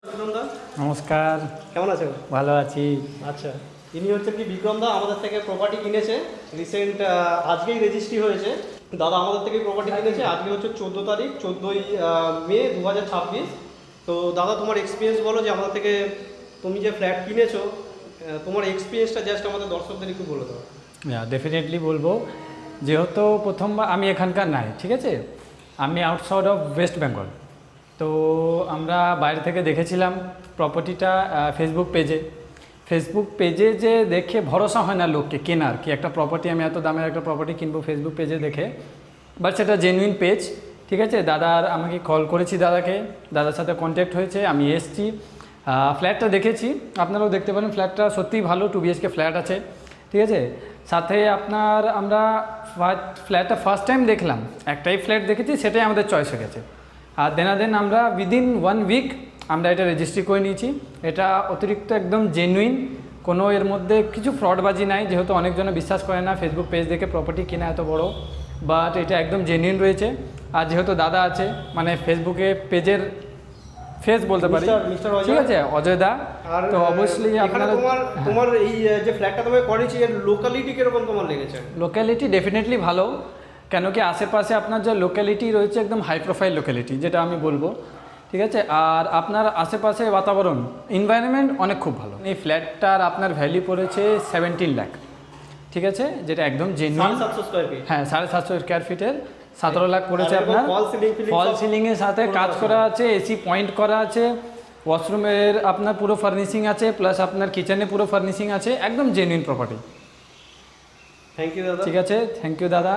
বিক্রমদা, নমস্কার। কেমন আছেন? ভালো আছি। আচ্ছা, ইনি হচ্ছেন কি বিক্রমদা, আমাদের থেকে প্রপার্টি কিনেছে রিসেন্ট, আজকেই রেজিস্ট্রি হয়েছে। দাদা আমাদের থেকে প্রপার্টি কিনেছে। আজকে হচ্ছে 14 তারিখ, 14ই মে 2026। তো দাদা, তোমার এক্সপিরিয়েন্স বলো যে আমাদের থেকে তুমি যে ফ্ল্যাট কিনেছো, তোমার এক্সপিরিয়েন্সটা জাস্ট আমাদের দর্শকদের একটু বলে দাও। ডেফিনেটলি বলবো। যেহেতু প্রথমবার আমি এখানকার নাই, ঠিক আছে, আমি আউটসাইড অফ ওয়েস্ট বেঙ্গল। তো আমরা বাইরে থেকে দেখেছিলাম প্রপার্টিটা ফেসবুক পেজে যে দেখে ভরসা হয় না লোককে কেনার, কি একটা প্রপার্টি, আমি এত দামের একটা প্রপার্টি কিনবো ফেসবুক পেজে দেখে। বাট সেটা জেনুইন পেজ, ঠিক আছে। আমাকে কল করেছি, দাদার সাথে কন্ট্যাক্ট হয়েছে, আমি এসছি, ফ্ল্যাটটা দেখেছি। আপনারাও দেখতে পারেন, ফ্ল্যাটটা সত্যিই ভালো, 2 BHK ফ্ল্যাট আছে, ঠিক আছে। সাথে আমরা ফ্ল্যাটটা ফার্স্ট টাইম দেখলাম, একটাই ফ্ল্যাট দেখেছি, সেটাই আমাদের চয়েস হয়ে গেছে। আর দেন আমরা উইদিন 1 উইক আমরা এটা রেজিস্ট্রি করে নিয়েছি। এটা অতিরিক্ত একদম জেনুইন, কোনো এর মধ্যে কিছু ফ্রডবাজি নাই। যেহেতু অনেকজনে বিশ্বাস করে না ফেসবুক পেজ দেখে প্রপার্টি কেনা এত বড়, বাট এটা একদম জেনুইন রয়েছে। আর যেহেতু দাদা আছে, মানে ফেসবুকে পেজের ফেস বলতে পারি, ঠিক আছে, অজয় দা। তো অবশ্যই আপনারা তোমার এই যে ফ্ল্যাটটা তোমায় করেছি, এর লোকালিটি কিরকম তোমার লেগেছে? লোকালিটি ডেফিনেটলি ভালো, কেন কি আশেপাশে আপনার যে লোকালিটি রয়েছে একদম হাই প্রোফাইল লোকালিটি, যেটা আমি বলবো, ঠিক আছে। আর আপনার আশেপাশে বাতাবরণ, এনভায়রনমেন্ট অনেক খুব ভালো। এই ফ্ল্যাটটার আপনার ভ্যালু পড়েছে 17 লাখ, ঠিক আছে, যেটা একদম জেনুইন। 750 স্কোয়ার ফিট, হ্যাঁ, 750 স্কোয়ার ফিটের 17 লাখ পড়েছে আপনার। ফল সিলিংয়ের সাথে কাজ করা আছে, এসি পয়েন্ট করা আছে, ওয়াশরুমের আপনার পুরো ফার্নিশিং আছে, প্লাস আপনার কিচেনে পুরো ফার্নিশিং আছে, একদম জেনুইন প্রপার্টি। থ্যাংক ইউ দাদা। ঠিক আছে, থ্যাংক ইউ দাদা।